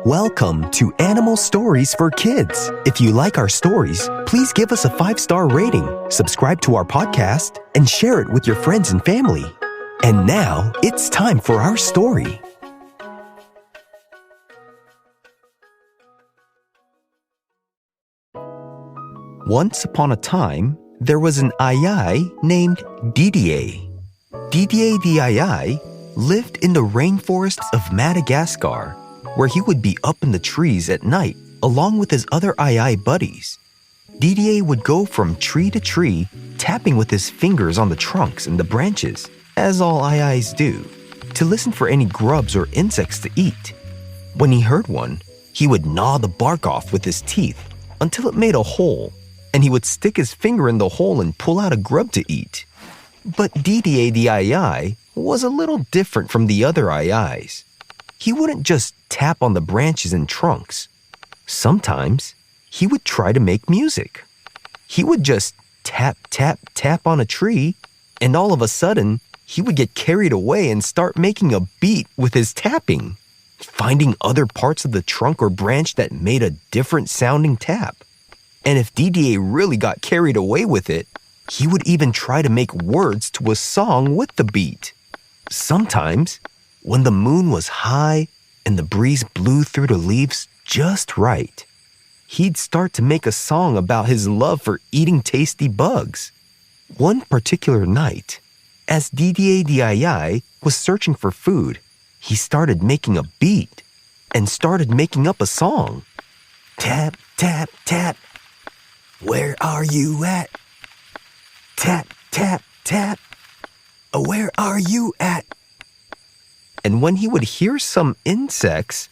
Welcome to Animal Stories for Kids. If you like our stories, please give us a 5-star rating, subscribe to our podcast, and share it with your friends and family. And now, it's time for our story. Once upon a time, there was an aye named Didier. Didier the aye lived in the rainforests of Madagascar, where he would be up in the trees at night along with his other aye buddies. Didier would go from tree to tree, tapping with his fingers on the trunks and the branches, as all ayes do, to listen for any grubs or insects to eat. When he heard one, he would gnaw the bark off with his teeth until it made a hole, and he would stick his finger in the hole and pull out a grub to eat. But Didier the aye was a little different from the other ayes. He wouldn't just tap on the branches and trunks. Sometimes, he would try to make music. He would just tap, tap, tap on a tree, and all of a sudden, he would get carried away and start making a beat with his tapping, finding other parts of the trunk or branch that made a different sounding tap. And if Didier really got carried away with it, he would even try to make words to a song with the beat. Sometimes, when the moon was high and the breeze blew through the leaves just right, he'd start to make a song about his love for eating tasty bugs. One particular night, as Didier the aye was searching for food, he started making a beat and started making up a song. Tap, tap, tap. Where are you at? Tap, tap, tap. Where are you at? And when he would hear some insects,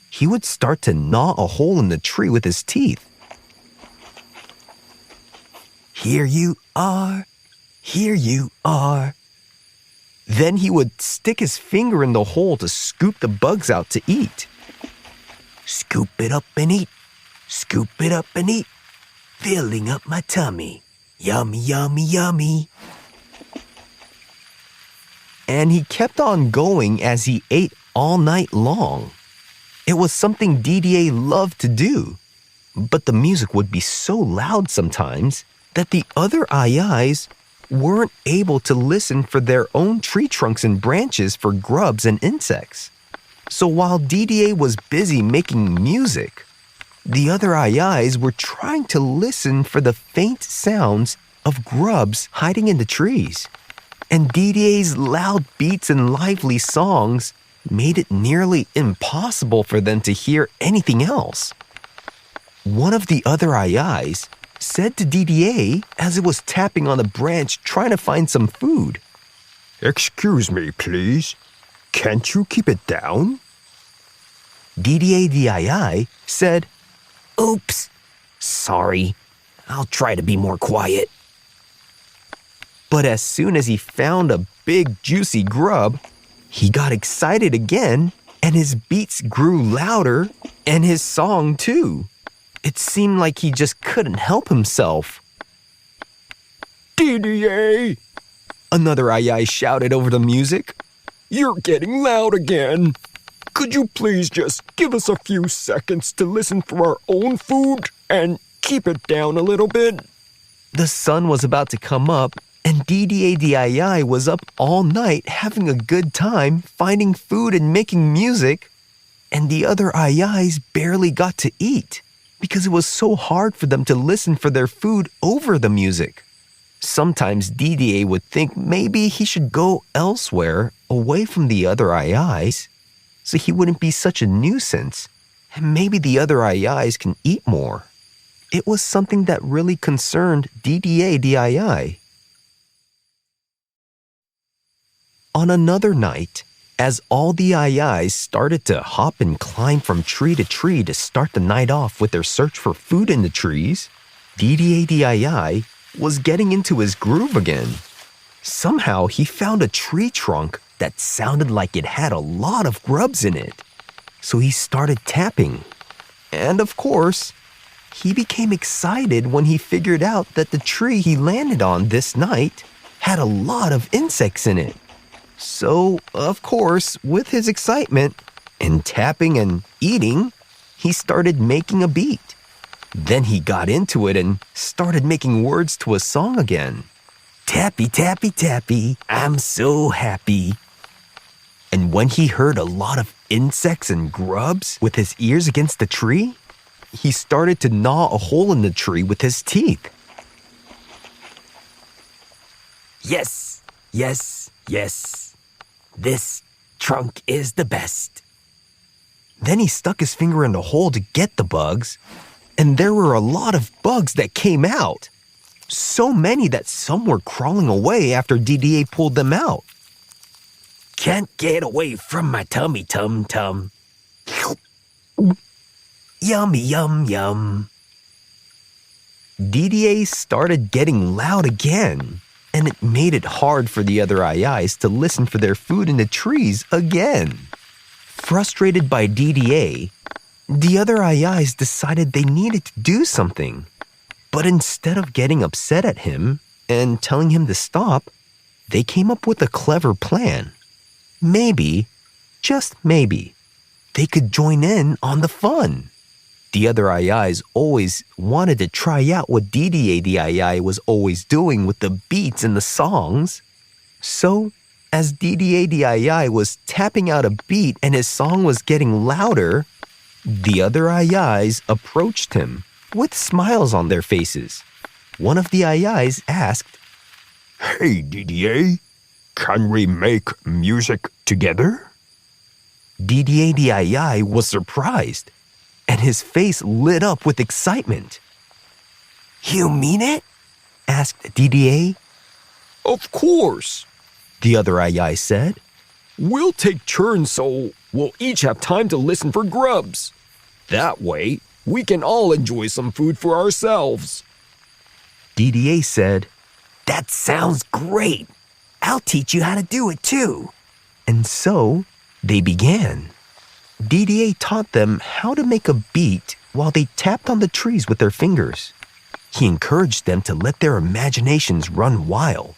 he would start to gnaw a hole in the tree with his teeth. Here you are, here you are. Then he would stick his finger in the hole to scoop the bugs out to eat. Scoop it up and eat, scoop it up and eat, filling up my tummy. Yummy, yummy, yummy. And he kept on going as he ate all night long. It was something Didier loved to do, but the music would be so loud sometimes that the other ayes weren't able to listen for their own tree trunks and branches for grubs and insects. So while Didier was busy making music, the other ayes were trying to listen for the faint sounds of grubs hiding in the trees. And Didier's loud beats and lively songs made it nearly impossible for them to hear anything else. One of the other ayes said to Didier as it was tapping on a branch trying to find some food, "Excuse me, please. Can't you keep it down?" Didier the aye said, "Oops, sorry. I'll try to be more quiet." But as soon as he found a big, juicy grub, he got excited again, and his beats grew louder, and his song too. It seemed like he just couldn't help himself. "Didier!" another aye shouted over the music. "You're getting loud again. Could you please just give us a few seconds to listen for our own food and keep it down a little bit?" The sun was about to come up, and Didier the aye was up all night having a good time finding food and making music, and the other ayes barely got to eat because it was so hard for them to listen for their food over the music. Sometimes Didier would think maybe he should go elsewhere away from the other ayes so he wouldn't be such a nuisance, and maybe the other ayes can eat more. It was something that really concerned Didier the aye. On another night, as all the ayes started to hop and climb from tree to tree to start the night off with their search for food in the trees, Didier the aye was getting into his groove again. Somehow he found a tree trunk that sounded like it had a lot of grubs in it. So he started tapping. And of course, he became excited when he figured out that the tree he landed on this night had a lot of insects in it. So, of course, with his excitement, And tapping and eating, he started making a beat. Then he got into it and started making words to a song again. Tappy, tappy, tappy, I'm so happy. And when he heard a lot of insects and grubs with his ears against the tree, he started to gnaw a hole in the tree with his teeth. Yes, yes, yes. This trunk is the best. Then he stuck his finger in the hole to get the bugs, and there were a lot of bugs that came out. So many that some were crawling away after DDA pulled them out. Can't get away from my tummy tum-tum. Yummy, yum, yum. DDA started getting loud again, and it made it hard for the other AIs to listen for their food in the trees again. Frustrated by DDA, the other AIs decided they needed to do something. But instead of getting upset at him and telling him to stop, they came up with a clever plan. Maybe, just maybe, they could join in on the fun. The other AIs always wanted to try out what DDA the AI was always doing with the beats and the songs. So, as DDA the AI was tapping out a beat and his song was getting louder, the other AIs approached him with smiles on their faces. One of the AIs asked, "Hey DDA, can we make music together?" DDA the AI was surprised, and his face lit up with excitement. "You mean it?" asked DDA. "Of course," the other AI said. "We'll take turns so we'll each have time to listen for grubs. That way, we can all enjoy some food for ourselves." DDA said, "That sounds great. I'll teach you how to do it too." And so, they began. DDA taught them how to make a beat while they tapped on the trees with their fingers. He encouraged them to let their imaginations run wild.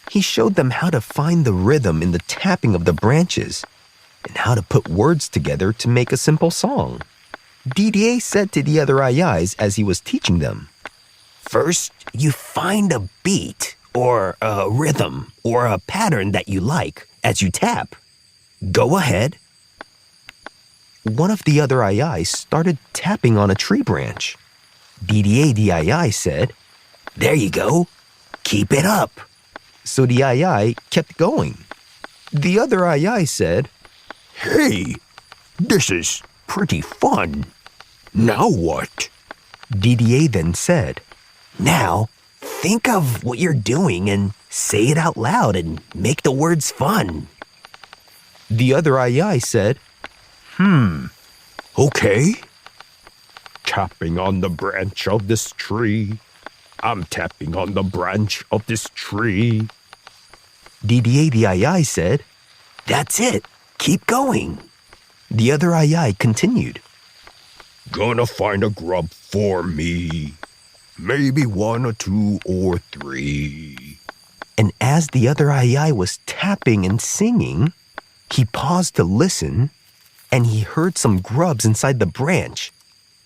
He showed them how to find the rhythm in the tapping of the branches and how to put words together to make a simple song. DDA said to the other AIs as he was teaching them, "First, you find a beat or a rhythm or a pattern that you like as you tap. Go ahead." One of the other AIs started tapping on a tree branch. DDA the AI said, "There you go. Keep it up." So the AI kept going. The other AI said, "Hey, this is pretty fun. Now what?" DDA then said, "Now, think of what you're doing and say it out loud and make the words fun." The other AI said, "Okay. Tapping on the branch of this tree. I'm tapping on the branch of this tree." DDA the AI said, "That's it. Keep going." The other AI continued, "Gonna find a grub for me. Maybe 1 or 2 or 3. And as the other AI was tapping and singing, he paused to listen, and he heard some grubs inside the branch,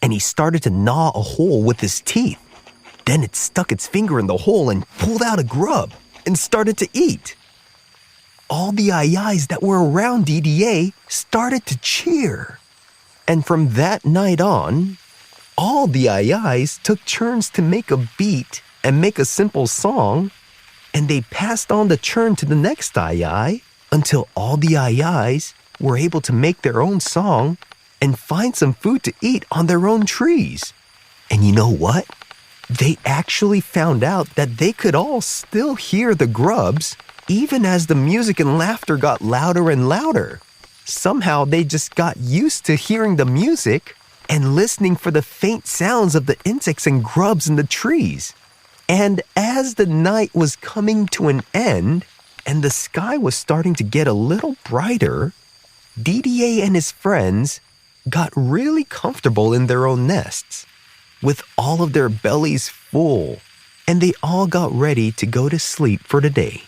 and he started to gnaw a hole with his teeth. Then it stuck its finger in the hole and pulled out a grub and started to eat. All the AIs that were around DDA started to cheer. And from that night on, all the AIs took turns to make a beat and make a simple song, and they passed on the turn to the next AI until all the AIs were able to make their own song and find some food to eat on their own trees. And you know what? They actually found out that they could all still hear the grubs even as the music and laughter got louder and louder. Somehow they just got used to hearing the music and listening for the faint sounds of the insects and grubs in the trees. And as the night was coming to an end and the sky was starting to get a little brighter, DDA and his friends got really comfortable in their own nests, with all of their bellies full, and they all got ready to go to sleep for the day.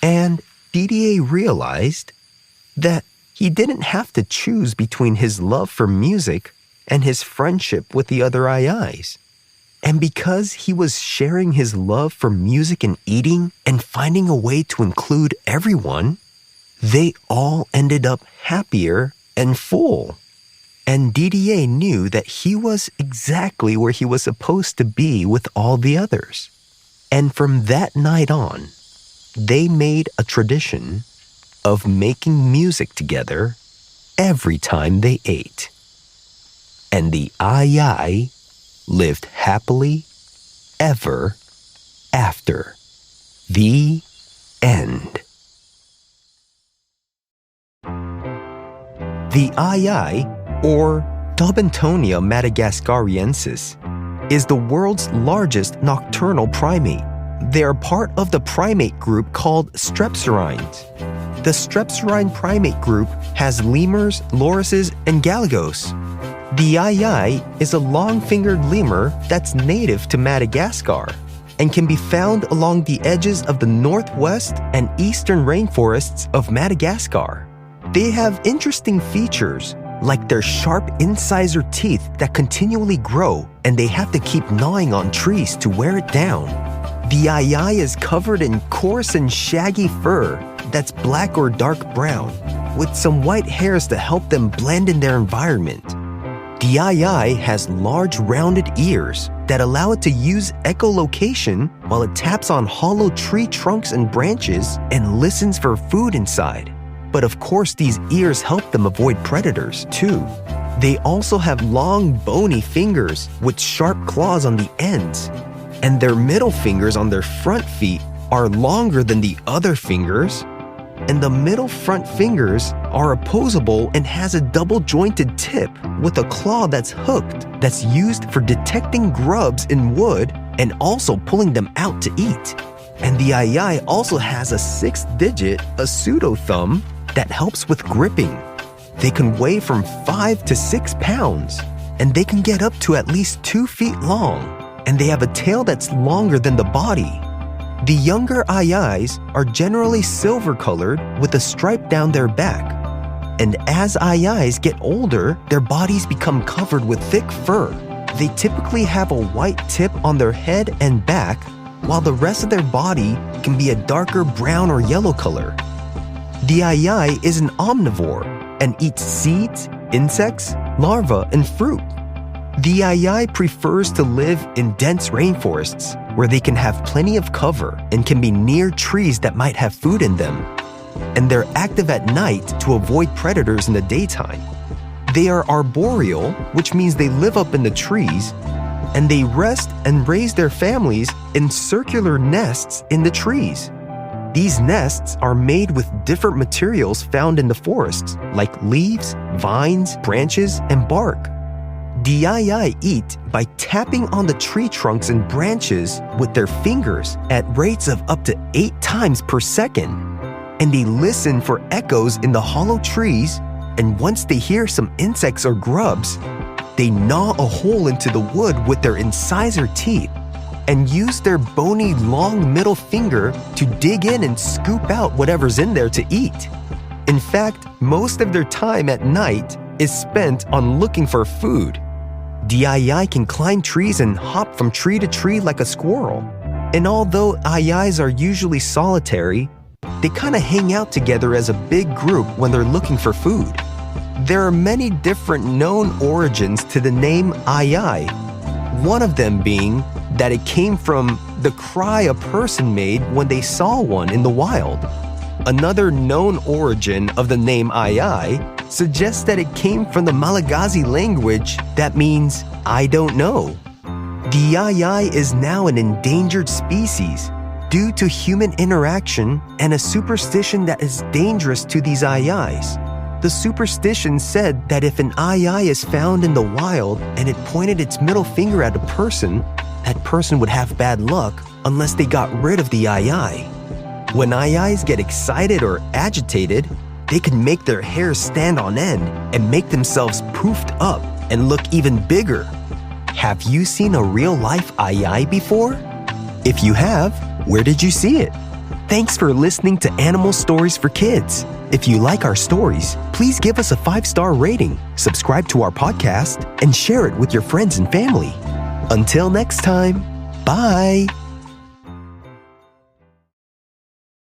And DDA realized that he didn't have to choose between his love for music and his friendship with the other Aye-Ayes. And because he was sharing his love for music and eating and finding a way to include everyone, they all ended up happier and full. And Didier knew that he was exactly where he was supposed to be with all the others. And from that night on, they made a tradition of making music together every time they ate. And the Aye-Aye lived happily ever after. The end. The Aye-Aye, or Daubentonia madagascariensis, is the world's largest nocturnal primate. They are part of the primate group called Strepsirrhines. The Strepsirrhine primate group has lemurs, lorises, and galagos. The Aye-Aye is a long-fingered lemur that's native to Madagascar and can be found along the edges of the northwest and eastern rainforests of Madagascar. They have interesting features like their sharp incisor teeth that continually grow, and they have to keep gnawing on trees to wear it down. The Aye-Aye is covered in coarse and shaggy fur that's black or dark brown, with some white hairs to help them blend in their environment. The Aye-Aye has large rounded ears that allow it to use echolocation while it taps on hollow tree trunks and branches and listens for food inside. But of course, these ears help them avoid predators, too. They also have long, bony fingers with sharp claws on the ends, and their middle fingers on their front feet are longer than the other fingers, and the middle front fingers are opposable and has a double-jointed tip with a claw that's hooked that's used for detecting grubs in wood and also pulling them out to eat. And the Aye-Aye also has a sixth digit, a pseudo-thumb, that helps with gripping. They can weigh from 5 to 6 pounds, and they can get up to at least 2 feet long, and they have a tail that's longer than the body. The younger Aye-Ayes are generally silver-colored with a stripe down their back, and as Aye-Ayes get older, their bodies become covered with thick fur. They typically have a white tip on their head and back, while the rest of their body can be a darker brown or yellow color. The Aye-Aye is an omnivore and eats seeds, insects, larvae, and fruit. The Aye-Aye prefers to live in dense rainforests where they can have plenty of cover and can be near trees that might have food in them. And they're active at night to avoid predators in the daytime. They are arboreal, which means they live up in the trees, and they rest and raise their families in circular nests in the trees. These nests are made with different materials found in the forests, like leaves, vines, branches, and bark. The Aye-Aye eat by tapping on the tree trunks and branches with their fingers at rates of up to 8 times per second. And they listen for echoes in the hollow trees, and once they hear some insects or grubs, they gnaw a hole into the wood with their incisor teeth and use their bony long middle finger to dig in and scoop out whatever's in there to eat. In fact, most of their time at night is spent on looking for food. The Aye-Aye can climb trees and hop from tree to tree like a squirrel. And although Aye-Ayes are usually solitary, they kind of hang out together as a big group when they're looking for food. There are many different known origins to the name Aye-Aye, one of them being that it came from the cry a person made when they saw one in the wild. Another known origin of the name Aye-Aye suggests that it came from the Malagasy language that means "I don't know." The Aye-Aye is now an endangered species due to human interaction and a superstition that is dangerous to these Aye-Ayes. The superstition said that if an Aye-Aye is found in the wild and it pointed its middle finger at a person, that person would have bad luck unless they got rid of the Aye-Aye. When Aye-Ayes get excited or agitated, they can make their hair stand on end and make themselves poofed up and look even bigger. Have you seen a real-life Aye-Aye before? If you have, where did you see it? Thanks for listening to Animal Stories for Kids. If you like our stories, please give us a 5-star rating, subscribe to our podcast, and share it with your friends and family. Until next time, bye!